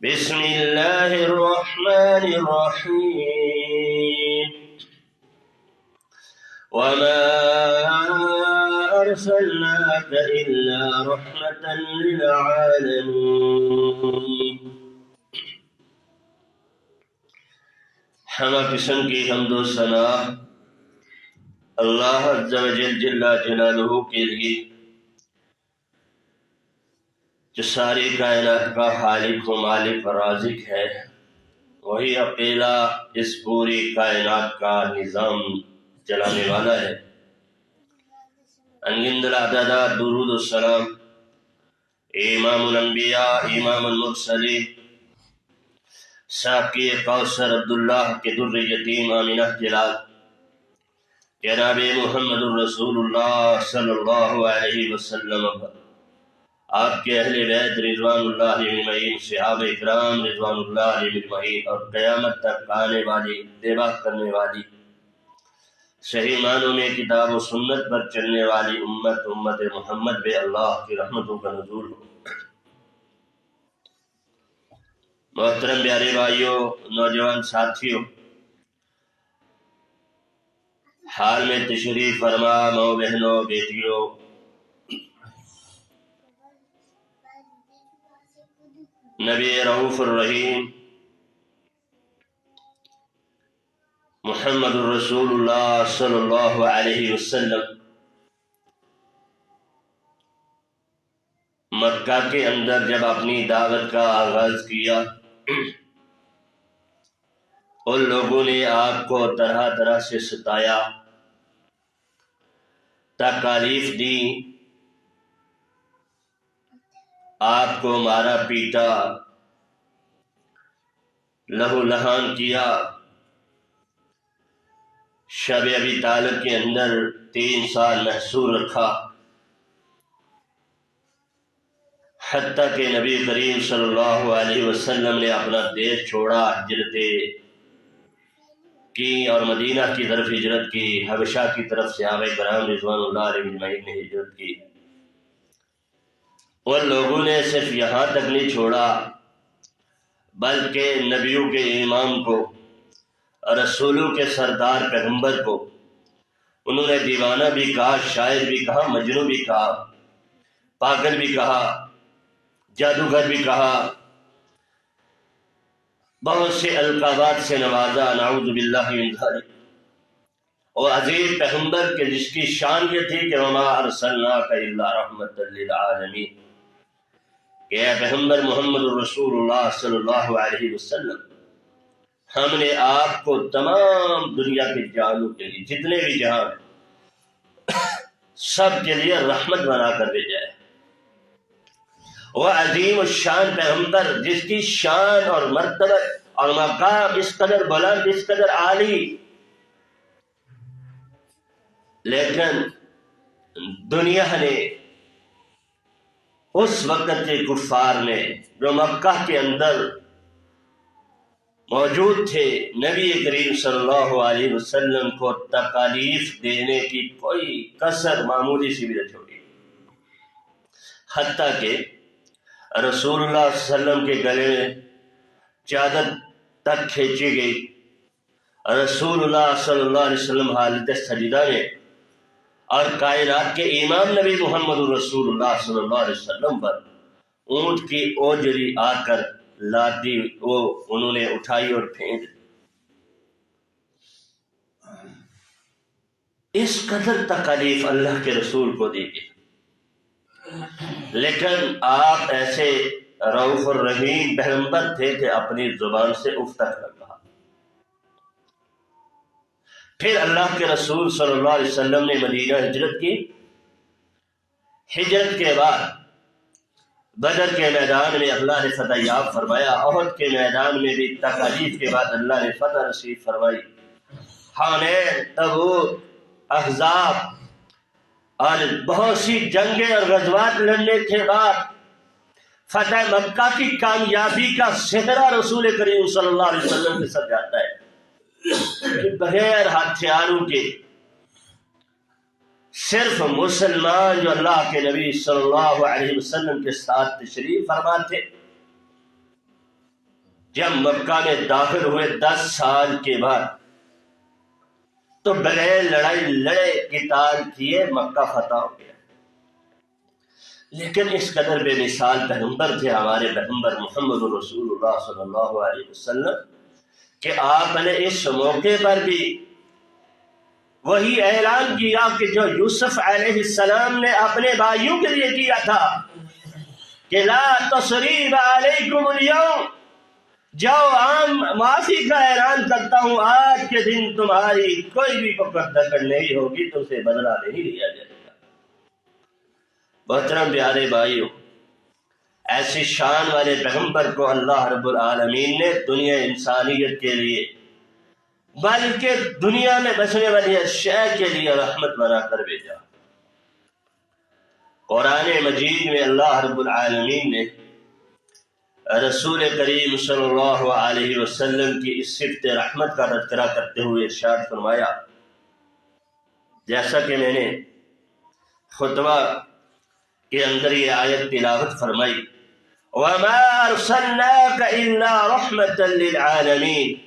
بسم اللہ الرحمن الرحیم وما ارسلناک الا رحمتا للعالمین۔ ہمہ قسم کی حمد و ثنا اللہ عز و جل جل جلالہ کے لیے جو ساری کائنات کا خالق و مالک و رازق ہے، وہی اکیلا اس پوری کائنات کا نظام چلانے والا ہے۔ انگنت العدد درود السلام امام الانبیاء امام المرسلین ساقی کوثر عبداللہ کے در یتیم آمنہ جلال جناب محمد الرسول اللہ صلی اللہ علیہ وسلم، آپ کے اہل بیت رضوان اللہ علیہ اجمعین، صحابہ اکرام رضوان اللہ علیہ اجمعین، اور قیامت تک آنے والی اتباع کرنے والی صحیح معنوں میں کتاب و سنت پر چلنے والی امت محمد بے اللہ کی رحمتوں کا نزول ہو۔ محترم پیارے بھائیوں، نوجوان ساتھیوں، حال میں تشریف فرما ماؤں بہنوں بیٹیوں، نبی رؤوف الرحیم محمد الرسول اللہ صلی اللہ علیہ وسلم مکہ کے اندر جب اپنی دعوت کا آغاز کیا، ان لوگوں نے آپ کو طرح طرح سے ستایا، تکالیف دی، آپ کو مارا پیٹا، لہو لہان کیا، شب ابی طالب کے اندر 3 سال محصور رکھا، حتیٰ کہ نبی کریم صلی اللہ علیہ وسلم نے اپنا دیش چھوڑا، ہجرت کی اور مدینہ کی طرف ہجرت کی، حبشہ کی طرف صحابہ کرام رضوان اللہ علیہ اجمعین نے ہجرت کی۔ ان لوگوں نے صرف یہاں تک نہیں چھوڑا بلکہ نبیوں کے امام کو، رسولوں کے سردار پیغمبر کو انہوں نے دیوانہ بھی کہا، شاعر بھی کہا، مجنون بھی کہا، پاگل بھی کہا، جادوگر بھی کہا، بہت سے القابات سے نوازا، نعوذ باللہ من ذلک۔ اور عظیم پیغمبر کے جس کی شان یہ تھی کہ وما ارسلناک الا رحمتا للعالمین، کہ اے پیغمبر محمد الرسول اللہ صلی اللہ علیہ وسلم، ہم نے آپ کو تمام دنیا کے جہانوں کے لیے، جتنے بھی جہان ہیں سب کے لیے رحمت بنا کر بھیجا ہے۔ وہ عظیم الشان پیغمبر جس کی شان اور مرتبہ اور مقام اس قدر بلند، اس قدر عالی، لیکن دنیا نے، اس وقت کے کفار نے جو مکہ کے اندر موجود تھے، نبی کریم صلی اللہ علیہ وسلم کو تکالیف دینے کی کوئی کسر معمولی سی بھی نہ چھوڑی، حتیٰ کہ رسول اللہ صلی اللہ علیہ وسلم کے گلے میں چادر تک کھینچی گئی، رسول اللہ صلی اللہ علیہ وسلم حالت سجدہ میں، اور کائنات کے امام نبی محمد الرسول اللہ صلی اللہ علیہ وسلم پر اونٹ کی اوجری آ کر لاتی وہ انہوں نے اٹھائی اور پھینک دی۔ اس قدر تکالیف اللہ کے رسول کو دی گئی، لیکن آپ ایسے رؤوف الرحیم پیغمبر تھے کہ اپنی زبان سے اف تک نہ کہا۔ پھر اللہ کے رسول صلی اللہ علیہ وسلم نے مدینہ ہجرت کی۔ ہجرت کے بعد بدر کے میدان میں اللہ نے فتح یاب فرمایا، احد کے میدان میں بھی تکالیف کے بعد اللہ نے فتح نصیب فرمائی۔ حنین، تبوک، احزاب اور بہت سی جنگیں اور غزوات لڑنے کے بعد فتح مکہ کی کامیابی کا صحرا رسول کریم صلی اللہ علیہ وسلم کے ساتھ جاتا ہے کہ بغیر ہتھیاروں کے صرف مسلمان جو اللہ کے نبی صلی اللہ علیہ وسلم کے ساتھ تشریف فرما تھے، جب مکہ میں داخل ہوئے 10 سال کے بعد تو بغیر لڑائی لڑے قتال کیے مکہ فتح ہو گیا. لیکن اس قدر بے مثال پیغمبر تھے ہمارے پیغمبر محمد رسول اللہ صلی اللہ علیہ وسلم کہ آپ نے اس موقع پر بھی وہی اعلان کیا کہ جو یوسف علیہ السلام نے اپنے بھائیوں کے لیے کیا تھا کہ لا تصریب علیکم اليوم، جاؤ عام معافی کا اعلان کرتا ہوں، آج کے دن تمہاری کوئی بھی پکڑ دکڑ نہیں ہوگی، تم سے بدلہ نہیں لیا جائے گا. محترم پیارے بھائیوں، ایسی شان والے پیغمبر کو اللہ رب العالمین نے دنیا انسانیت کے لیے بلکہ دنیا میں بسنے والی اشیاء کے لیے رحمت بنا کر بھیجا. قرآن مجید میں اللہ رب العالمین نے رسول کریم صلی اللہ علیہ وسلم کی اس صفت رحمت کا تذکرہ کرتے ہوئے ارشاد فرمایا، جیسا کہ میں نے خطبہ کے اندر یہ آیت تلاوت فرمائی، وَمَا أَرْسَلْنَاكَ إِلَّا رَحْمَةً لِلْعَالَمِينَ،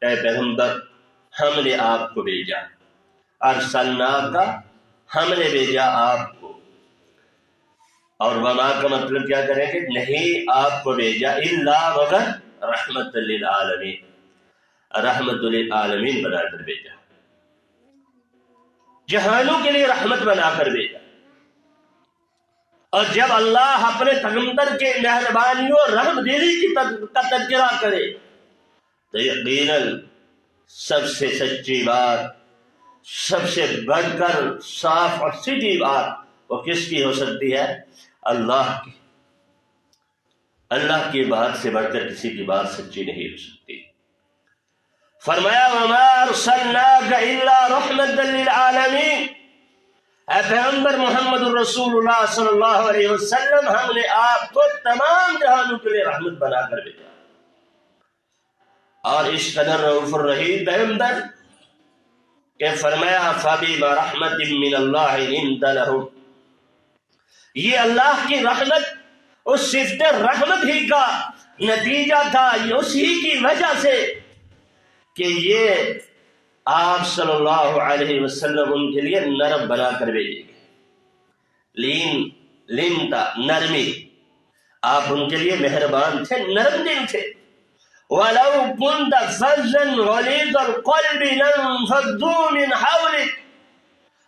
اے پیغمبر ہم نے آپ کو بھیجا، ارسلناکا ہم نے بھیجا آپ کو، اور وما کا مطلب کیا کریں گے، نہیں آپ کو بھیجا الا مگر رحمت للعالمین، رحمت للعالمین بنا کر بھیجا، جہانوں کے لیے رحمت بنا کر بھیجا. اور جب اللہ اپنے پیغمبر کے مہربانیوں اور رحم دلی کا تذکرہ کرے تو یقیناً سب سے سچی بات، سب سے بڑھ کر صاف اور سیدھی بات وہ کس کی ہو سکتی ہے؟ اللہ کی. اللہ کی بات سے بڑھ کر کسی کی بات سچی نہیں ہو سکتی. فرمایا وما ارسلناک الا رحمت للعالمین، اے پیغمبر محمد الرسول اللہ صلی اللہ علیہ وسلم ہم نے آپ کو تمام جہانوں کے لیے رحمت بنا کر بھیجا. اور اس قدر رؤوف الرحیم پیغمبر کہ فرمایا فبما رحمت من اللہ لنت لهم، یہ اللہ کی رحمت اس صفت رحمت ہی کا نتیجہ تھا، یہ اسی کی وجہ سے کہ یہ آپ صلی اللہ علیہ وسلم ان کے لیے نرم بنا کر بھیجے گئے. لینتا نرمی، آپ ان کے لیے مہربان تھے، نرم دل تھے. وَلَوْ كُنْتَ فَظًّا غَلِيظَ الْقَلْبِ لَانفَضُّوا مِنْ حَوْلِكَ،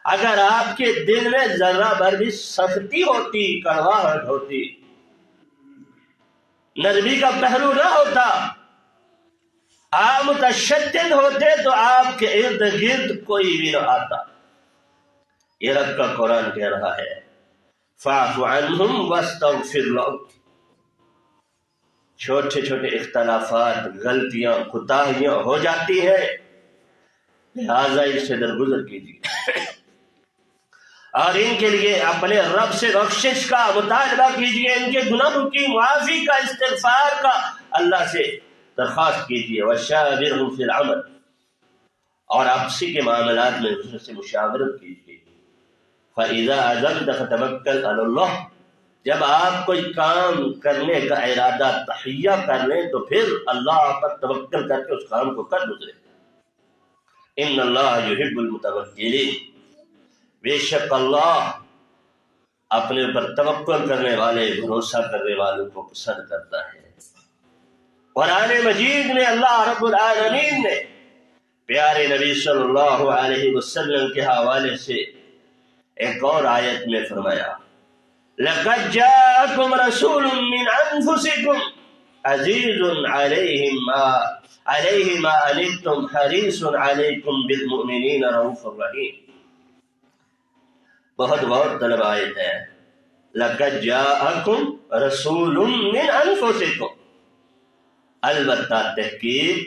اگر آپ کے دل میں ذرہ بھر بھی سختی ہوتی، کڑواہٹ ہوتی، نرمی کا پہلو نہ ہوتا، آپ متشدد ہوتے تو آپ کے ارد گرد کوئی بھی نہ آتا. یہ رب کا قرآن کہہ رہا ہے فَاعْفُ عَنْهُمْ وَاسْتَغْفِرْ لَهُمْ. چھوٹے چھوٹے اختلافات، غلطیاں، کوتاہیاں ہو جاتی ہیں، لہذا اس سے درگزر کیجیے اور ان کے لیے اپنے رب سے بخشش کا مطالبہ کیجیے، ان کے گناہوں کی معافی کا، استغفار کا اللہ سے درخواست کیجیے. وَشَاوِرْهُمْ فِي الْأَمْرِ، اور آپسی کے معاملات میں اس سے مشاورت کیجیے. فَإِذَا عَزَمْتَ فَتَوَكَّلْ عَلَى اللَّهِ، جب آپ کوئی کام کرنے کا ارادہ تہیہ کر لیں تو پھر اللہ پر توکل کر کے اس کام کو کر گزرے. ان اللہ یحب المتوکلین، بے شک اللہ اپنے پر توکل کرنے والے، بھروسہ کرنے والوں کو پسند کرتا ہے. قرآن مجید میں اللہ رب العالمین نے پیارے نبی صلی اللہ علیہ وسلم کے حوالے سے ایک اور آیت میں فرمایا لَقَدْ جَاءَكُمْ رَسُولٌ مِّنْ أَنفُسِكُمْ عَزِيزٌ عَلَيْهِ مَا عَنِتُّمْ حَرِيصٌ عَلَيْكُمْ بِالْمُؤْمِنِينَ رَءُوفٌ رَحِيمٌ. بہت غور طلب آیت ہے. لَقَدْ جَاءَكُمْ رَسُولٌ مِّنْ أَنفُسِكُمْ، البتہ تحقیق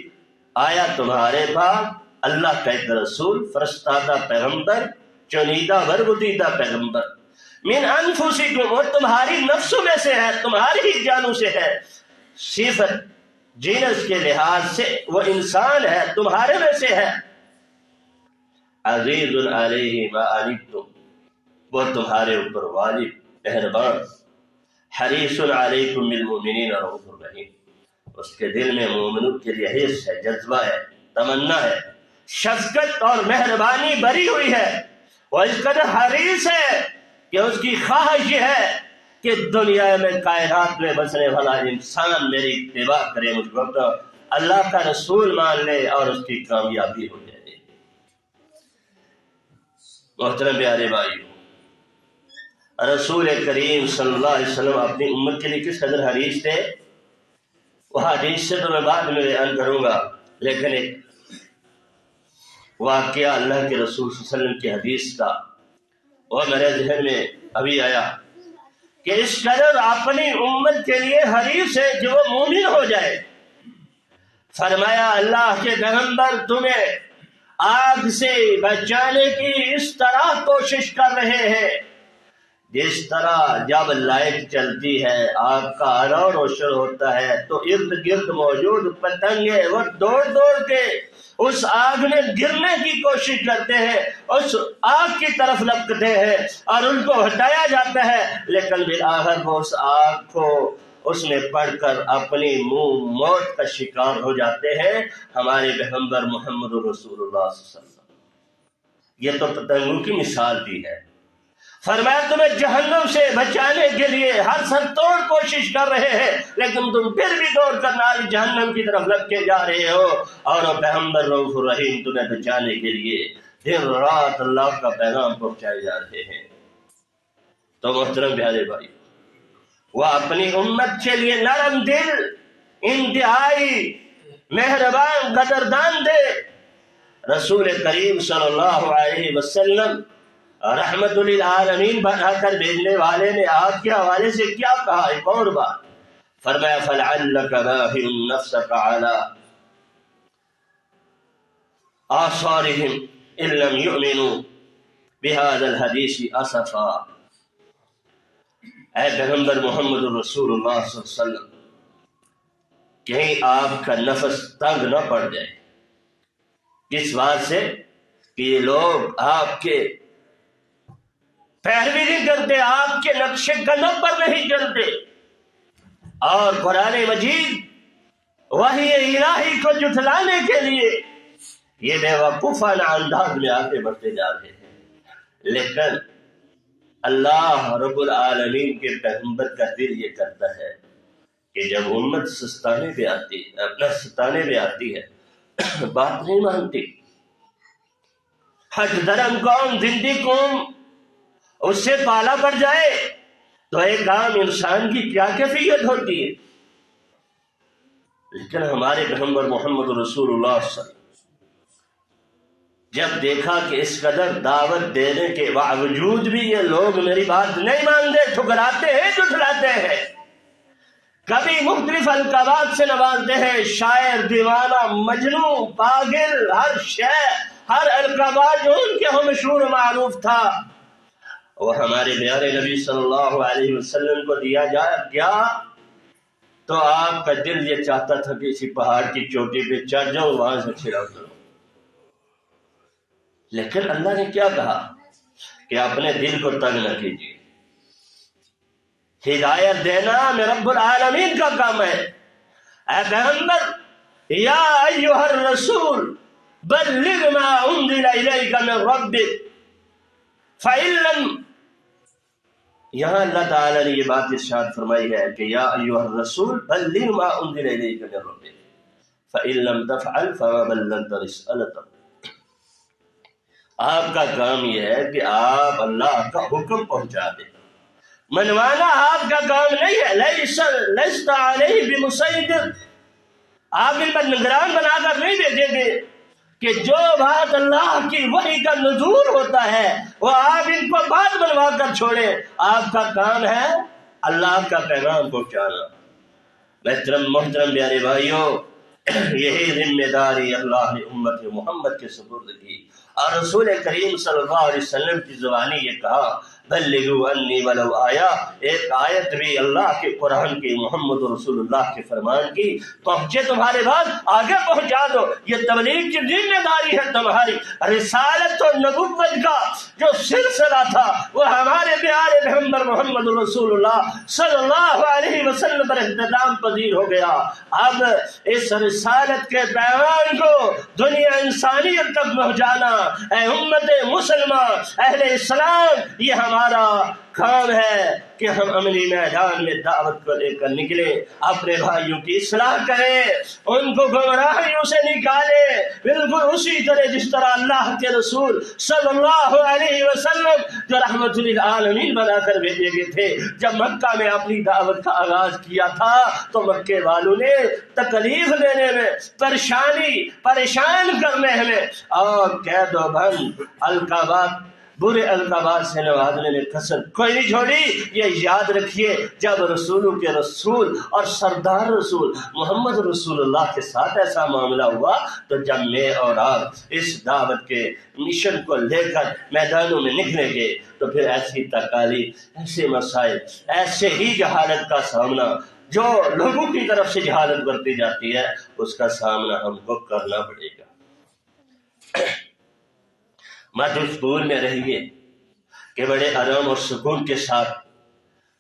آیا تمہارے پاس اللہ کا ایک رسول، فرستادہ پیغمبر، چنیدہ برگزیدہ پیغمبر، من انفسکم، وہ تمہاری نفسوں میں سے ہے، تمہاری ہی جانوں سے ہے. صفت جنس کے لحاظ سے وہ انسان ہے، تمہارے میں سے ہے. عزیز علیہ ما عنتم، وہ تمہارے اوپر غالب، مہربان. حریص علیکم بالمؤمنین رؤوف رحیم، اس کے دل میں مومنوں کے لیے حرص ہے، جذبہ ہے، تمنا ہے، شفقت اور مہربانی بری ہوئی ہے، وہ اس قدر حریص ہے کہ اس کی خواہش یہ ہے کہ دنیا میں کائنات میں بسنے والا انسان میری اتباع کرے، مجھ کو تو اللہ کا رسول مان لے اور اس کی کامیابی ہو جائے۔ محترم پیارے بھائیو، رسول کریم صلی اللہ علیہ وسلم اپنی امت کے لیے کس قدر حریص تھے، وہ حدیث سے تو میں بعد میں بیان کروں گا، لیکن ایک واقعہ اللہ کے رسول صلی اللہ علیہ وسلم کی حدیث کا وہ میرے ذہن میں ابھی آیا کہ اس قدر اپنی امت کے لیے حریص ہے کہ وہ مومن ہو جائے۔ فرمایا اللہ کے پیغمبر تمہیں آگ سے بچانے کی اس طرح کوشش کر رہے ہیں جس طرح جب لائٹ چلتی ہے، آگ کا آلہ روشن ہوتا ہے تو ارد گرد موجود پتنگے وہ دوڑ دوڑ کے اس آگ میں گرنے کی کوشش کرتے ہیں، اس آگ کی طرف لپکتے ہیں اور ان کو ہٹایا جاتا ہے، لیکن بالآخر وہ اس آگ کو اس میں پڑ کر اپنی موت کا شکار ہو جاتے ہیں۔ ہمارے پیغمبر محمد رسول اللہ صلی اللہ علیہ وسلم یہ تو پتنگوں کی مثال دی ہے۔ فرمایا تمہیں جہنم سے بچانے کے لیے ہر سر توڑ کوشش کر رہے ہیں، لیکن تم پھر بھی دوڑ کر ناری جہنم کی طرف لپکے جا رہے ہو، اور وہ پیغمبر رؤوف الرحیم تمہیں بچانے کے لیے دن رات اللہ کا پیغام پہنچائے جا رہے ہیں۔ تو محترم پیارے بھائی، وہ اپنی امت کے لیے نرم دل، انتہائی مہربان، قدردان دے۔ رسول کریم صلی اللہ علیہ وسلم رحمت للعالمین بنا کر بھیجنے والے نے آپ کے حوالے سے کیا کہا؟ ایک اور بات فرمایا فَلَعَلَّكَ بَاخِعٌ نَفْسَكَ عَلَىٰ آثَارِهِمْ إِن لَّمْ يُؤْمِنُوا بِهَٰذَا الْحَدِيثِ أَسَفًا۔ اے پیغمبر محمد رسول اللہ صلی اللہ علیہ وسلم، کہیں آپ کا نفس تنگ نہ پڑ جائے کس بات سے کہ یہ لوگ آپ کے پیروی نہیں کرتے، آپ کے نقش قدم پر نہیں چلتے، اور قرآن مجید وحی الہی کو جھٹلانے کے لیے یہ بے وقوفانہ انداز میں آگے بڑھتے جا رہے ہیں۔ لیکن اللہ رب العالمین کے پیغمبر کا دل یہ کرتا ہے کہ جب امت ستانے پہ آتی ہے بات نہیں مانتی، حج درم قوم زندی قوم اس سے پالا پڑ جائے تو ایک عام انسان کی کیا کیفیت ہوتی ہے، لیکن ہمارے پیغمبر محمد رسول اللہ صلی اللہ علیہ وسلم جب دیکھا کہ اس قدر دعوت دینے کے باوجود بھی یہ لوگ میری بات نہیں مانتے، ٹھکراتے ہیں، جھٹلاتے ہیں، کبھی مختلف القابات سے نوازتے ہیں، شاعر، دیوانہ، مجنوں، پاگل، ہر ہر القابات جو ان کے مشہور و معروف تھا وہ ہمارے پیارے نبی صلی اللہ علیہ وسلم کو دیا جائے گیا تو آپ کا دل یہ چاہتا تھا کہ اسی پہاڑ کی چوٹی پہ چڑھ جاؤ، وہاں سے چھڑا اترو، لیکن اللہ نے کیا کہا کہ اپنے دل کو تنگ نہ کیجیے، ہدایت دینا میں رب العالمین کا کام ہے۔ اے پیغمبر یا ایھا الرسول بلغ ما انزل الیک من ربک فإن لم، یہاں اللہ تعالیٰ نے یہ بات ارشاد فرمائی ہے کہ یا ایھا الرسول بلغ ما انزل الیک من ربک فإن لم تفعل فما بلغت رسالتہ۔ آپ کا کام یہ ہے کہ آپ اللہ کا حکم پہنچا دیں، منوانا آپ کا کام نہیں ہے، لست علیہ بمسیطر، آپ ان پر نگران بنا کر نہیں بھیجیں گے کہ جو بات اللہ کی وحی کا نزول ہوتا ہے وہ آپ ان کو بات بنوا کر چھوڑیں، آپ کا کام ہے اللہ کا پیغام پہنچانا۔ محترم پیارے بھائیوں، یہی ذمہ داری اللہ نے امت محمد کے سپرد کی، اور رسول کریم صلی اللہ علیہ وسلم کی زبانی یہ کہا بلغوا انی ولو آیا، ایک آیت بھی اللہ کے قرآن کی، محمد رسول اللہ کے فرمان کی پہنچے تمہارے بعد آگے پہنچا دو۔ یہ تبلیغ کی ذمہ داری ہے تمہاری۔ رسالت و نبوت کا جو سلسلہ تھا وہ ہمارے پیارے پیغمبر محمد رسول اللہ صلی اللہ علیہ وسلم پر اختتام پذیر ہو گیا۔ اب اس رسالت کے پیغام کو دنیا انسانیت تک پہنچانا، اے امت مسلمہ، اہل اسلام، یہ ہمارا کام ہے کہ ہم عملی میدان میں دعوت کو لے کر نکلیں، اپنے بھائیوں کی اصلاح کریں، ان کو گمراہیوں سے نکالیں، بالکل اسی طرح جس طرح اللہ کے رسول صلی اللہ علیہ وسلم جو رحمت للعالمین بنا کر بھیجے گئے تھے، جب مکہ میں اپنی دعوت کا آغاز کیا تھا تو مکے والوں نے تکلیف دینے میں، پریشان کرنے میں اور قید و بند، القابات، برے القابات سے نوازنے میں کسر کوئی نہیں چھوڑی۔ یہ یاد رکھیے، جب رسولوں کے رسول اور سردار رسول محمد رسول اللہ کے ساتھ ایسا معاملہ ہوا تو جب میں اور آپ اس دعوت کے مشن کو لے کر میدانوں میں نکلیں گے تو پھر ایسی تکالیف، ایسے مسائل، ایسے ہی جہالت کا سامنا جو لوگوں کی طرف سے جہالت برتی جاتی ہے اس کا سامنا ہم کو کرنا پڑے گا۔ مت اس بھول میں رہیے کہ بڑے آرام اور سکون کے ساتھ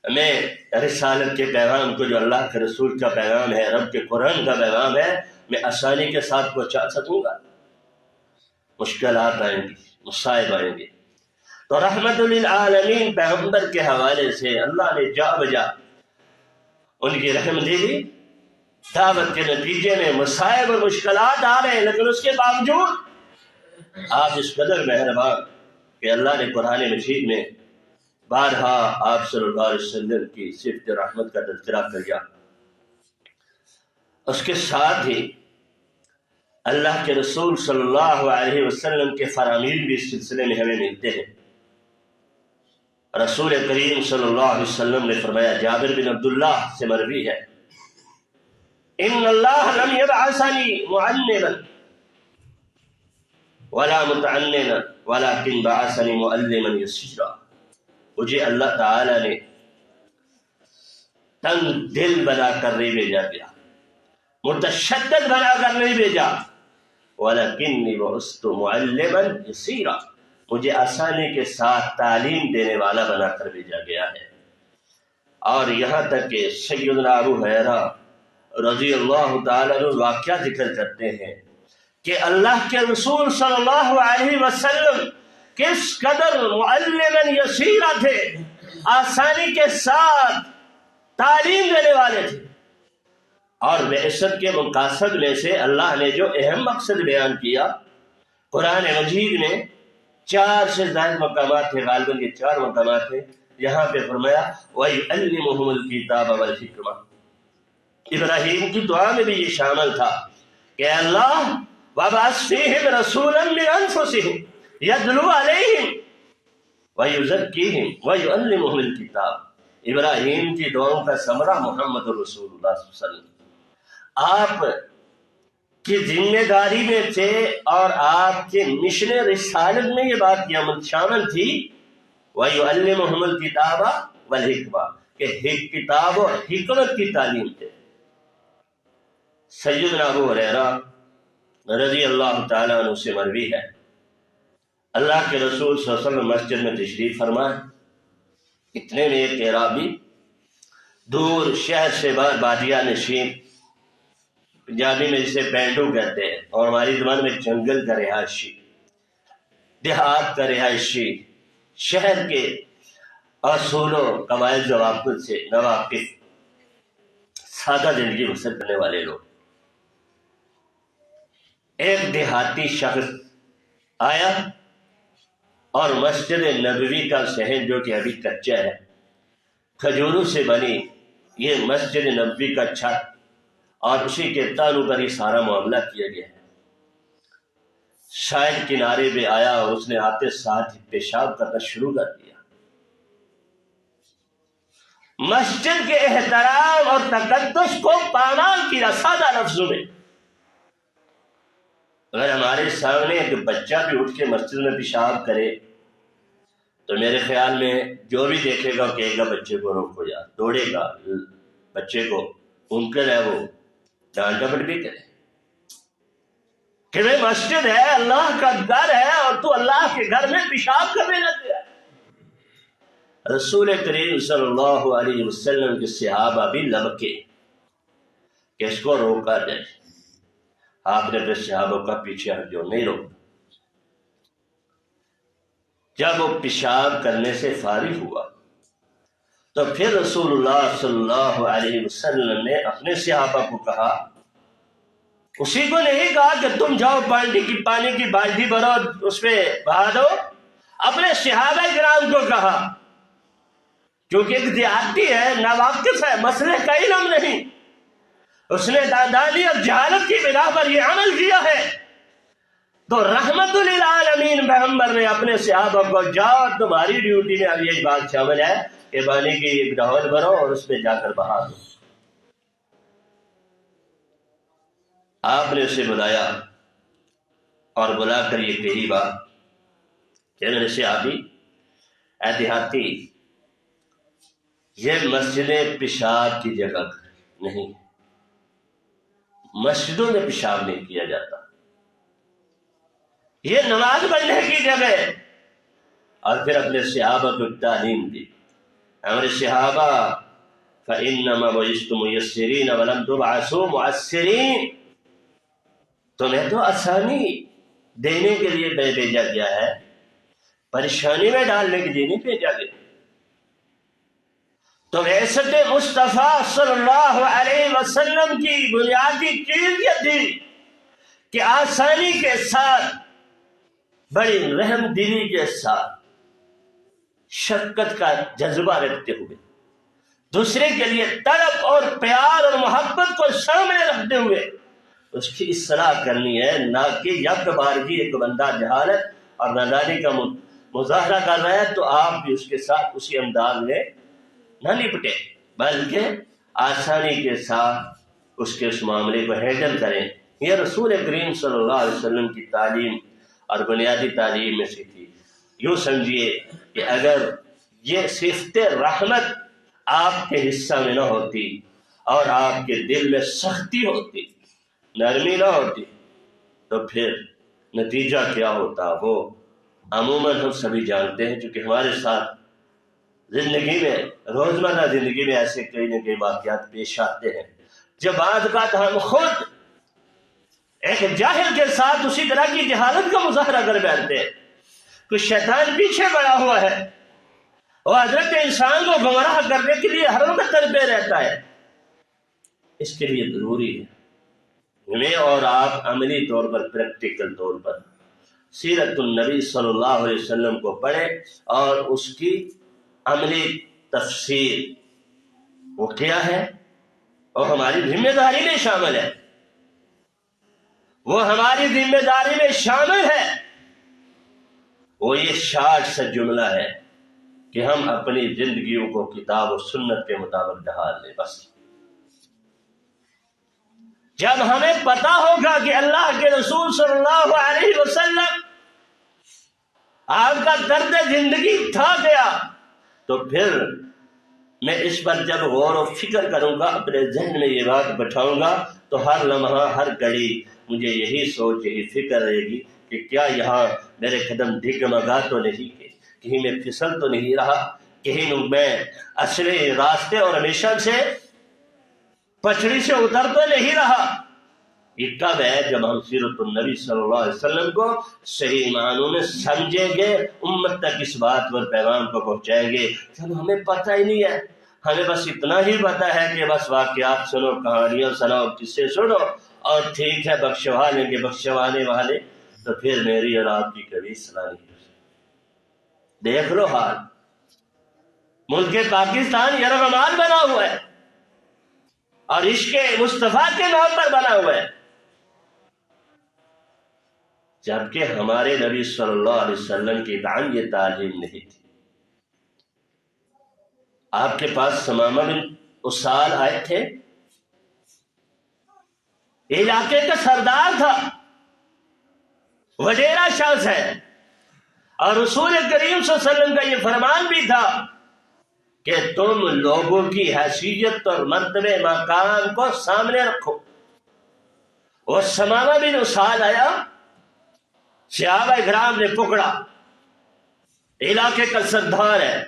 میں رسالت کے پیغام کو، جو اللہ کے رسول کا پیغام ہے، رب کے قرآن کا پیغام ہے، میں آسانی کے ساتھ پہنچا سکوں گا؟ مشکلات آئیں گی، مصائب آئیں گے۔ تو رحمت للعالمین پیغمبر کے حوالے سے اللہ نے جا بجا ان کی رحم دے دی۔ دعوت کے نتیجے میں مصائب اور مشکلات آ رہے ہیں، لیکن اس کے باوجود آپ اس قدر مہربان کہ اللہ نے قرآن مجید میں بارہا آپ صلی اللہ علیہ وسلم کی صفت رحمت کا تذکرہ کیا۔ اس کے ساتھ ہی اللہ کے رسول صلی اللہ علیہ وسلم کے فرامین بھی اس سلسلے میں ہمیں ملتے ہیں۔ رسول کریم صلی اللہ علیہ وسلم نے فرمایا، جابر بن عبداللہ سے مروی ہے، ان اللہ لم یبعثنی معلما ولا متعننا ولكن بعثني معلما يسيرا۔ مجھے اللہ تعالی نے تنگ دل بنا کر نہیں بھیجا گیا، متشدد بنا کر نہیں بھیجا، ولكني بعثت معلما يسيرا، مجھے آسانی کے ساتھ تعلیم دینے والا بنا کر بھیجا گیا ہے۔ اور یہاں تک کہ سیدنا ابو ہریرہ رضی اللہ تعالیٰ عنہ واقعہ ذکر کرتے ہیں کہ اللہ کے رسول صلی اللہ علیہ وسلم کس قدر معلما یسیرا تھے، آسانی کے ساتھ تعلیم دینے والے تھے۔ اور بعثت کے مقاصد میں سے اللہ نے جو اہم مقصد بیان کیا، قرآن مجید میں 4 سے زائد مقامات تھے، غالباً یہ 4 مقامات تھے، یہاں پہ فرمایا وَيُعَلِّمُهُمُ الْكِتَابَ وَالْحِكْمَةَ۔ ابراہیم کی دعا میں بھی یہ شامل تھا کہ اللہ وَبَعَثْ فِيهِمْ رَسُولًا مِّنْ أَنفُسِهِمْ يَتْلُو عَلَيْهِمْ وَيُزَكِّيهِمْ وَيُعَلِّمُهُمُ الْكِتَابَ۔ ابراہیم کی دعاؤں کا ثمرہ محمد رسول اللہ صلی اللہ علیہ وسلم آپ کی ذمہ داری میں تھے، اور آپ کے مشن رسالت میں یہ بات شامل تھی وَيُعَلِّمُهُمُ الْكِتَابَ وَالْحِكْمَةَ، کہ کتاب اور حکمت کی تعلیم دے۔ سیدنا ابو ہریرہ رضی اللہ تعالیٰ عنہ سے مروی ہے، اللہ کے رسول صلی اللہ علیہ وسلم مسجد میں تشریف فرمائے، اتنے میں ایک اعرابی دور شہر سے باہر بادیہ نشین، پنجابی میں جسے پینڈو کہتے ہیں اور ہماری زبان میں جنگل کا رہائشی، دیہات کا رہائشی، شہر کے اصول و قواعد ضوابط سے ناواقف، سادہ زندگی بسر کرنے والے لوگ۔ ایک دیہاتی شخص آیا اور مسجد نبوی کا صحن، جو کہ ابھی کچا ہے، کھجوروں سے بنی یہ مسجد نبوی کا چھت اور اسی کے تانوں پر یہ سارا معاملہ کیا گیا ہے۔ شاید کنارے پہ آیا اور اس نے آتے ساتھ پیشاب کرنا شروع کر دیا۔ مسجد کے احترام اور تقدس کو پامال کیا، سادہ لفظوں میں۔ اگر ہمارے سامنے ایک بچہ بھی اٹھ کے مسجد میں پیشاب کرے تو میرے خیال میں جو بھی دیکھے گا کہے گا بچے کو روکو یار، دوڑے گا بچے کو، ممکن ہے وہ ڈانٹ ڈپٹ بھی کرے کہ بھائی مسجد ہے، اللہ کا گھر ہے، اور تو اللہ کے گھر میں پیشاب کرنے لگ گیا۔ رسول کریم صلی اللہ علیہ وسلم کے صحابہ بھی لبکے کہ اس کو روکا جائے، آپ نے اپنے صحابہ کا پیچھے ہٹ جو نہیں روکا۔ جب وہ پیشاب کرنے سے فارغ ہوا تو پھر رسول اللہ صلی اللہ علیہ وسلم نے اپنے صحابہ کو کہا، اسی کو نہیں کہا کہ تم جاؤ پانی کی بالٹی بھرو اس پہ بہا دو، اپنے صحابہ کرام کو کہا، کیونکہ ایک دیہاتی ہے، ناواقف ہے، مسئلے کا علم نہیں، اس نے داندانی اور جہالت کی بنا پر یہ عمل کیا ہے، تو رحمت للعالمین پیغمبر نے اپنے صحابہ کو، جاؤ تمہاری ڈیوٹی میں اب یہی بات شامل ہے کہ پانی کی ایک ڈھول بھرو اور اس میں جا کر بہا دو۔ آپ نے اسے بلایا اور بلا کر یہ کہی بات کہ میرے صحابی، اے دیہاتی، یہ مسجدیں پیشاب کی جگہ نہیں، مسجدوں میں پیشاب نہیں کیا جاتا، یہ نماز پڑھنے کی جگہ ہے۔ اور پھر اپنے صحابہ کو تعلیم دی، ہمارے صحابہ فَإِنَّمَا بُعِثْتُم مُيَسِّرِينَ وَلَمْ تُبْعَثُوا مُعَسِّرِينَ، تمہیں تو آسانی دینے کے لیے بھیجا گیا ہے، پریشانی میں ڈالنے کے لیے نہیں بھیجا گیا۔ تو بعثت مصطفیٰ صلی اللہ علیہ وسلم کی بنیادی چیز یہ تھی کہ آسانی کے ساتھ، بڑی رحم دلی کے ساتھ، شفقت کا جذبہ رکھتے ہوئے، دوسرے کے لیے طلب اور پیار اور محبت کو سامنے رکھتے ہوئے اس کی اصلاح کرنی ہے، نہ کہ یک بارگی ایک بندہ جہالت اور نادانی کا مظاہرہ کر رہا ہے تو آپ بھی اس کے ساتھ اسی انداز میں نہ نپٹے، بلکہ آسانی کے ساتھ اس کے اس معاملے کو ہینڈل کریں۔ یہ رسول کریم صلی اللہ علیہ وسلم کی تعلیم اور بنیادی تعلیم میں سے تھی۔ یوں سمجھیے کہ اگر یہ صفت رحمت آپ کے حصہ میں نہ ہوتی اور آپ کے دل میں سختی ہوتی، نرمی نہ ہوتی، تو پھر نتیجہ کیا ہوتا وہ عموماً ہم سبھی جانتے ہیں، چونکہ ہمارے ساتھ زندگی میں، روزمرہ زندگی میں ایسے کئی نہ کئی واقعات پیش آتے ہیں جب بعض اوقات ہم خود ایک جاہل کے ساتھ اسی طرح کی جہالت کا مظاہرہ کر بیٹھتے ہیں۔ کچھ شیطان پیچھے پڑا ہوا ہے، وہ حضرت انسان کو گمراہ کرنے کے لیے ہر وقت تڑپے رہتا ہے۔ اس کے لیے ضروری ہے میں اور آپ عملی طور پر، پریکٹیکل طور پر سیرت النبی صلی اللہ علیہ وسلم کو پڑھیں اور اس کی عملی تفسیر وہ کیا ہے، اور ہماری ذمہ داری میں شامل ہے، وہ ہماری ذمہ داری میں شامل ہے۔ وہ یہ شارٹ سا جملہ ہے کہ ہم اپنی زندگیوں کو کتاب و سنت کے مطابق ڈھال لیں۔ بس جب ہمیں پتا ہوگا کہ اللہ کے رسول صلی اللہ علیہ وسلم آپ کا درد زندگی تھا گیا، تو پھر میں اس پر جب غور و فکر کروں گا، اپنے ذہن میں یہ بات بٹھاؤں گا، تو ہر لمحہ، ہر گھڑی مجھے یہی سوچ، یہی فکر رہے گی کہ کیا یہاں میرے قدم ڈگمگا تو نہیں، کہیں میں پھسل تو نہیں رہا، کہیں میں اصلی راستے اور ہمیشہ سے پچھڑی سے اتر تو نہیں رہا۔ یہ کب ہے؟ جب ہم سیرت النبی صلی اللہ علیہ وسلم کو صحیح معنوں میں سمجھیں گے، امت تک اس بات پر پیغام کو پہنچائیں گے۔ جب ہمیں پتہ ہی نہیں ہے، ہمیں بس اتنا ہی پتہ ہے کہ بس واقعات سنو، کہانیاں سناؤ، قصے سنو، اور ٹھیک ہے بخشوا لیں گے بخشوانے والے، تو پھر میری اور آپ کی کبھی اصلاح نہیں ہو سکتی۔ دیکھ لو حال، ملک پاکستان یرغمال بنا ہوا ہے اور عشق مصطفیٰ کے نام پر بنا ہوا ہے، جبکہ ہمارے نبی صلی اللہ علیہ وسلم کی یہ تعلیم نہیں تھی۔ آپ کے پاس ثمامہ بن اسال آئے تھے، علاقے کا سردار تھا، وڈیرا شخص ہے، اور رسول کریم صلی اللہ علیہ وسلم کا یہ فرمان بھی تھا کہ تم لوگوں کی حیثیت اور مرتبے مقام کو سامنے رکھو. اور ثمامہ بن اسال آیا، صحابہ کرام نے پکڑا، علاقے کا سردار ہے،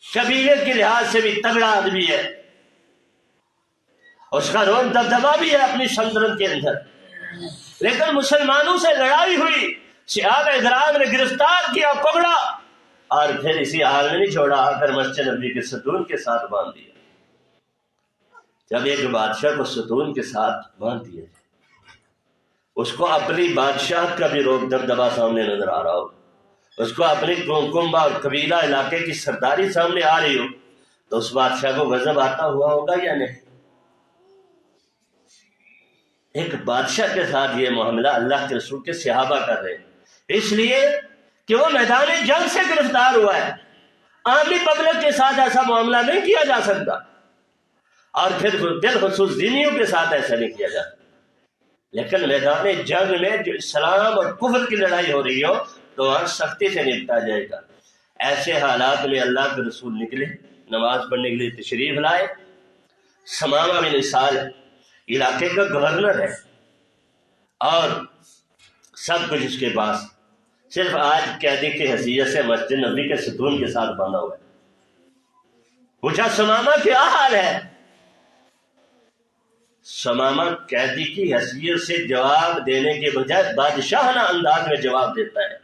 قبیلے کے لحاظ سے بھی تگڑا آدمی ہے، اس کا روب دبدبا بھی ہے اپنی سلطنت کے اندر، لیکن مسلمانوں سے لڑائی ہوئی، صحابہ کرام نے گرفتار کیا، پکڑا، اور پھر اسی حال میں نہیں چھوڑا، آ کر مسجد نبوی کے ستون کے ساتھ باندھ دیا. جب ایک بادشاہ کو ستون کے ساتھ باندھ دیا جائے، اس کو اپنی بادشاہت کا بھی روب دبدبا سامنے نظر آ رہا ہو، اس کو اپنی کنبہ اور قبیلہ علاقے کی سرداری سامنے آ رہی ہو، تو اس بادشاہ کو غضب آتا ہوا ہوگا یا نہیں؟ ایک بادشاہ کے ساتھ یہ معاملہ اللہ کے رسول کے صحابہ کر رہے ہیں، اس لیے کہ وہ میدان جنگ سے گرفتار ہوا ہے. عامی پبلک کے ساتھ ایسا معاملہ نہیں کیا جا سکتا، اور پھر بالخصوص دینیوں کے ساتھ ایسا نہیں کیا جاتا. لیکن میدان جنگ میں جو اسلام اور کفر کی لڑائی ہو رہی ہو تو وہاں سختی سے نپٹا جائے گا. ایسے حالات میں اللہ کے رسول نکلے، نماز پڑھنے کے لیے تشریف لائے. ثمامہ بن اسال علاقے کا گورنر ہے اور سب کچھ اس کے پاس، صرف آج قیدی کی حیثیت سے مسجد نبوی کے ستون کے ساتھ باندھا ہوا ہے. پوچھا ثمامہ کیا حال ہے؟ ثمامہ قیدی کی حیثیت سے جواب دینے کے بجائے بادشاہانہ انداز میں جواب دیتا ہے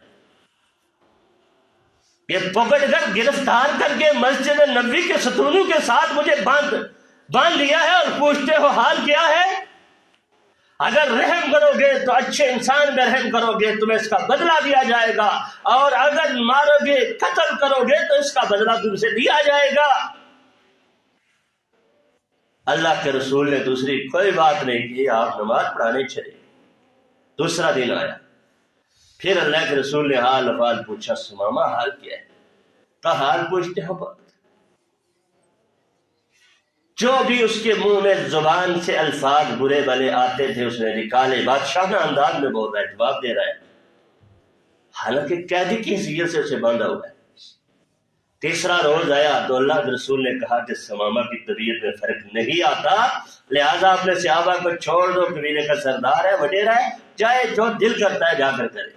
کہ پکڑ کر گرفتار کر کے مسجد نبوی کے ستونوں کے ساتھ مجھے باندھ لیا ہے اور پوچھتے ہو حال کیا ہے؟ اگر رحم کرو گے تو اچھے انسان میں رحم کرو گے تمہیں اس کا بدلہ دیا جائے گا، اور اگر مارو گے قتل کرو گے تو اس کا بدلہ تم سے لیا جائے گا. اللہ کے رسول نے دوسری کوئی بات نہیں کی، آپ نماز پڑھانے چلے. دوسرا دن آیا، پھر اللہ کے رسول نے حال افعال پوچھا، ثمامہ حال کیا ہے؟ کہا حال پوچھتے ہو بات. جو بھی اس کے منہ میں زبان سے الفاظ برے بھلے آتے تھے اس نے نکالے، بادشاہانہ انداز میں بول رہا ہے، جواب دے رہا ہے، حالانکہ قیدی کی حیثیت سے اسے باندھا ہوا ہے. تیسرا روز آیا تو اللہ کے رسول نے کہا کہ ثمامہ کی طبیعت میں فرق نہیں آتا، لہذا اپنے صحابہ کو چھوڑ دو، قبیلے کا سردار ہے، وڈیرا ہے، چاہے جو دل کرتا ہے جا کر کرے.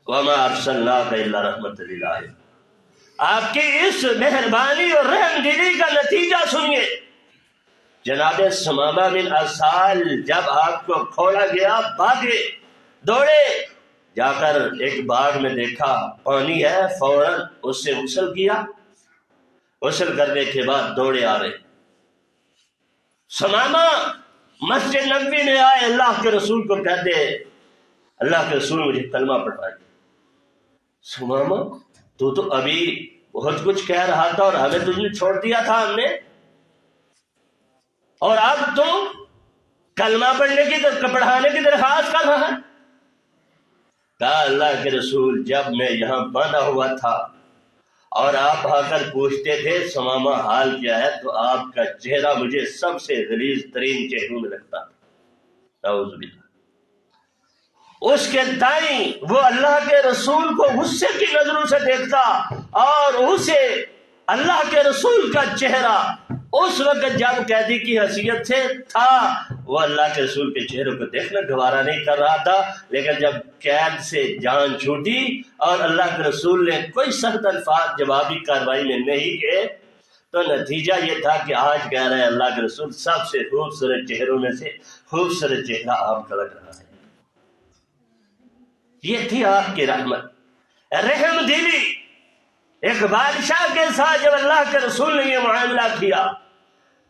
وما ارسلناک الا رحمۃ للعالمین. آپ کی اس مہربانی اور رحم دلی کا نتیجہ سنیے. جناب ثمامہ بن اسال جب آپ کو کھولا گیا بھاگے، دوڑے، جا کر ایک باغ میں دیکھا پانی ہے، فوراً اس سے غسل کیا، غسل کرنے کے بعد دوڑے آ رہے. ثمامہ مسجد نبوی میں آئے، اللہ کے رسول کو کہتے اللہ کے رسول مجھے کلمہ پڑھائے. ثمامہ تو ابھی بہت کچھ کہہ رہا تھا اور ہمیں تجھ نے چھوڑ دیا تھا ہم نے، اور اب تو کلمہ پڑھانے کی درخواست کر رہا ہے. کہا اللہ کے رسول جب میں یہاں باندھا ہوا تھا اور آپ آ کر پوچھتے تھے ثمامہ حال کیا ہے، تو آپ کا چہرہ مجھے سب سے غلیظ ترین چہروں میں لگتا تھا. اعوذ باللہ. اس کے دائیں وہ اللہ کے رسول کو غصے کی نظروں سے دیکھتا، اور اسے اللہ کے رسول کا چہرہ اس وقت جب قیدی کی حیثیت سے تھا وہ اللہ کے رسول کے چہرے کو دیکھنا گوارا نہیں کر رہا تھا. لیکن جب قید سے جان چھوٹی اور اللہ کے رسول نے کوئی سخت الفاظ جوابی کارروائی میں نہیں کیے تو نتیجہ یہ تھا کہ آج کہہ رہے ہیں اللہ کے رسول سب سے خوبصورت چہروں میں سے خوبصورت چہرہ آپ کا لگ رہا ہے. یہ تھی آپ کی رحمت، رحم دلی. ایک بادشاہ کے ساتھ جب اللہ کے رسول نے یہ معاملہ کیا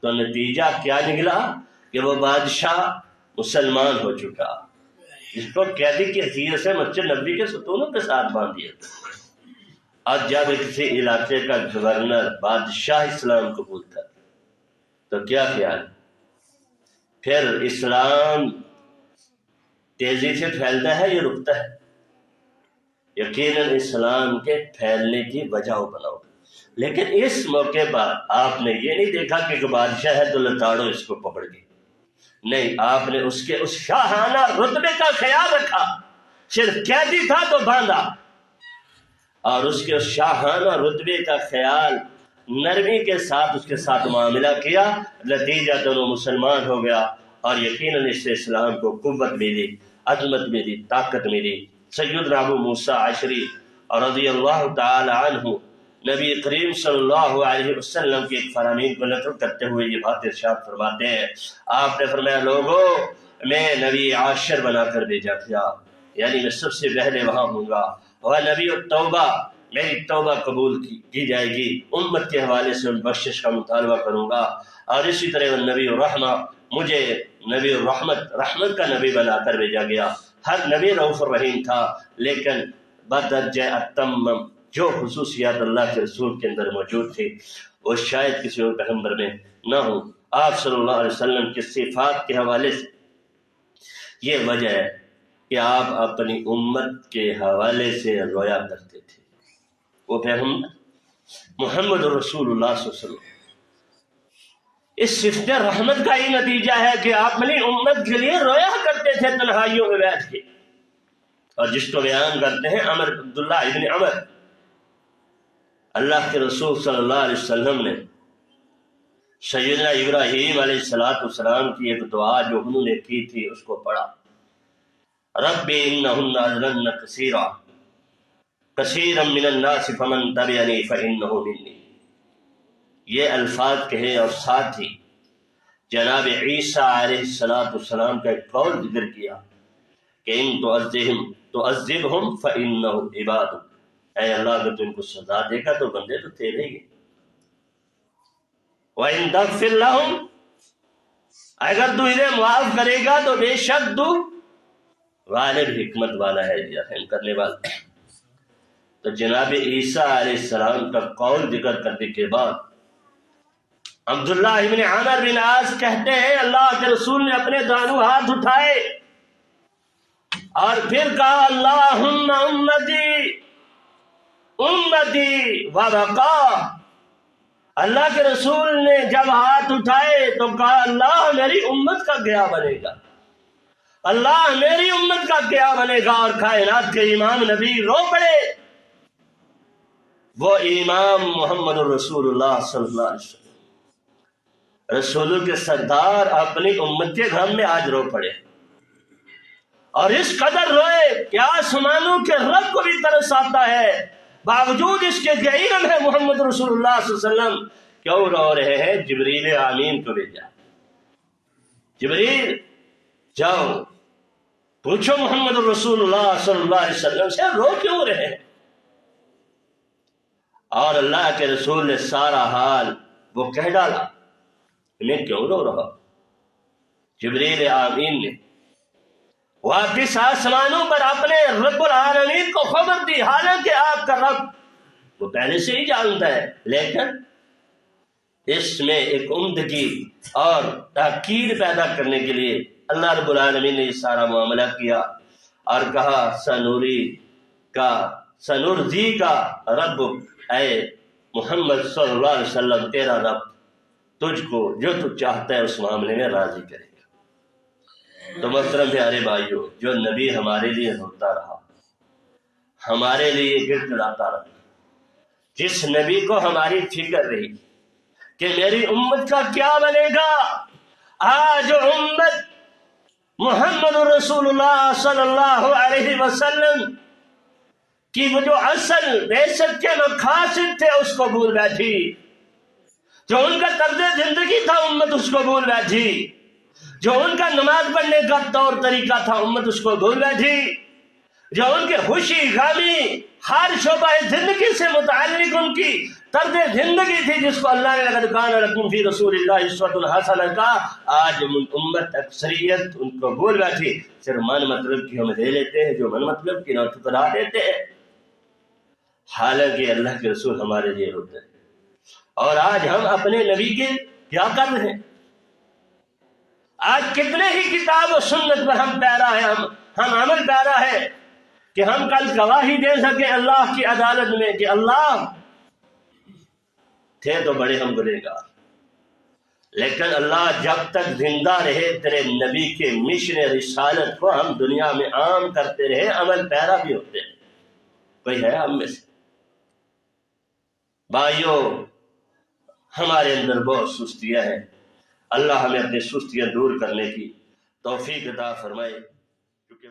تو نتیجہ کیا نکلا کہ وہ بادشاہ مسلمان ہو چکا، جس کو قیدی کی حیثیت سے مسجد نبوی کے ستونوں کے ساتھ باندھ دیا. اور جب کسی علاقے کا گورنر بادشاہ اسلام قبول تھا تو کیا خیال، پھر اسلام تیزی سے پھیلتا ہے یا رکتا ہے؟ یقیناً اسلام کے پھیلنے کی وجہ بناؤ. لیکن اس موقع پر آپ نے یہ نہیں دیکھا کہ ایک بادشاہ ہے تو لتاڑو اس کو پکڑ کے، نہیں، آپ نے اس کے اس شاہانہ رتبے کا خیال رکھا، صرف قیدی تھا تو باندھا، اور اس کے شاہانہ رتبے کا خیال نرمی کے ساتھ اس کے ساتھ معاملہ کیا، نتیجہ دونوں مسلمان ہو گیا، اور یقیناً اس سے اسلام کو قوت ملی، عظمت ملی، طاقت ملی۔ سیدنا ابو موسیٰ عشری رضی اللہ تعالی عنہ نبی کریم صلی اللہ علیہ وسلم کے ایک فرامین کو نقل کرتے ہوئے یہ بات ارشاد فرماتے ہیں، آپ نے فرمایا لوگوں میں نبی عاشر بنا کر بھیجا گیا، یعنی میں سب سے پہلے وہاں ہوں گا، اور نبی التوبہ، میری توبہ قبول کی جائے گی، امت کے حوالے سے بخشش کا مطالبہ کروں گا، اور اسی طرح نبی الرحمہ، مجھے نبی الرحمت، رحمت کا نبی بنا کر بھیجا گیا۔ ہر نبی رؤوف الرحیم تھا، لیکن بدرجہ اتمم جو خصوصیات اللہ کے رسول کے اندر موجود تھی وہ شاید کسی اور پیغمبر میں نہ ہو۔ آپ صلی اللہ علیہ وسلم کی صفات کے حوالے سے یہ وجہ ہے کہ آپ اپنی امت کے حوالے سے رویا کرتے تھے۔ وہ پیغمبر محمد رسول اللہ صلی اللہ علیہ وسلم، اس صفت رحمت کا ہی نتیجہ ہے کہ آپ اپنی امت کے لیے رویا کرتے تھے تنہائیوں میں بیٹھ کے، اور جس کو بیان کرتے ہیں عبداللہ ابن عمر، اللہ کے رسول صلی اللہ علیہ وسلم نے سیدنا ابراہیم علیہ السلام کی ایک دعا جو انہوں نے کی تھی اس کو پڑھا، رب انہن اضللن کثیرا من الناس فمن تبعنی فانہ منی۔ یہ الفاظ کہے اور ساتھ ہی جناب عیسیٰ علیہ السلام کا ایک قول ذکر کیا کہ ان تعذبہم فانہم عبادک، اے اللہ اگر تو ان کو سزا دے گا تو بندے تو تیرے ہی، وَإِن تَغْفِرْ لَهُمْ، اگر تو انہیں معاف کرے گا تو بے شک تو غالب حکمت والا ہے، یا رحم کرنے والا۔ تو جناب عیسیٰ علیہ السلام کا قول ذکر کرنے کے بعد عبداللہ ابن عمر بن عاص کہتے ہیں اللہ کے رسول نے اپنے دونوں ہاتھ اٹھائے اور پھر کہا اللہم امتی امتی وبقا۔ اللہ کے رسول نے جب ہاتھ اٹھائے تو کہا اللہ میری امت کا کیا بنے گا، اللہ میری امت کا کیا بنے گا، اور کائنات کے امام نبی رو پڑے، وہ امام محمد رسول اللہ صلی اللہ علیہ وسلم، رسولوں کے سردار اپنی امت کے غم میں آج رو پڑے، اور اس قدر روئے کہ آسمانوں کے رب کو بھی ترس آتا ہے، باوجود اس کے کہ علم ہے محمد رسول اللہ صلی اللہ علیہ وسلم کیوں رو رہے ہیں۔ جبریل آمین کو بھیجا، جبریل جاؤ پوچھو محمد رسول اللہ صلی اللہ علیہ وسلم سے رو کیوں رہے ہیں، اور اللہ کے رسول نے سارا حال وہ کہہ ڈالا، میں کیوں رو رہا۔ جبریل آمین نے واپس آسمانوں پر اپنے رب العالمین کو خبر دی، حالانکہ آپ کا رب وہ پہلے سے ہی جانتا ہے، لیکن اس میں ایک عمدگی اور تاکید پیدا کرنے کے لیے اللہ رب العالمین نے یہ سارا معاملہ کیا اور کہا سنرضی کا رب، اے محمد صلی اللہ علیہ وسلم تیرا رب تجھ کو جو تو چاہتا ہے اس معاملے میں راضی کرے گا۔ تو محترم پیارے بھائیو، جو نبی ہمارے لیے روتا رہا، ہمارے لیے گڑ گڑاتا رہا، جس نبی کو ہماری فکر رہی کہ میری امت کا کیا بنے گا، آج امت محمد رسول اللہ صلی اللہ علیہ وسلم کی وہ جو اصل بعثت کے مقاصد تھے اس کو بھول بیٹھی، جو ان کا طرز زندگی تھا امت اس کو بھول بیٹھی، جو ان کا نماز پڑھنے کا طور طریقہ تھا امت اس کو بھول بیٹھی، جو ان کے خوشی غمی ہر شعبہ زندگی سے متعلق ان کی طرز زندگی تھی جس کو اللہ نے لقد کان لکم فی رسول اللہ اسوۃ حسنہ کہا، آج امت اکثریت ان کو بھول بیٹھی، صرف من مطلب کی ہم لے لیتے ہیں، جو من مطلب کی نہ ٹھکرا دیتے ہیں، حالانکہ اللہ کے رسول ہمارے لیے روتے ہیں۔ اور آج ہم اپنے نبی کے کیا کر رہے ہیں؟ آج کتنے ہی کتاب و سنت پر ہم پیرا ہے، ہم عمل پیرا ہے کہ ہم کل گواہی دے سکیں اللہ کی عدالت میں کہ اللہ تھے تو بڑے ہم گنہگار، لیکن اللہ جب تک زندہ رہے تیرے نبی کے مشن رسالت کو ہم دنیا میں عام کرتے رہے، عمل پیرا بھی ہوتے ہیں۔ کوئی ہے ہم میں سے؟ بھائیوں، ہمارے اندر بہت سستیاں ہیں، اللہ ہمیں اپنی سستیاں دور کرنے کی توفیق عطا فرمائے، کیونکہ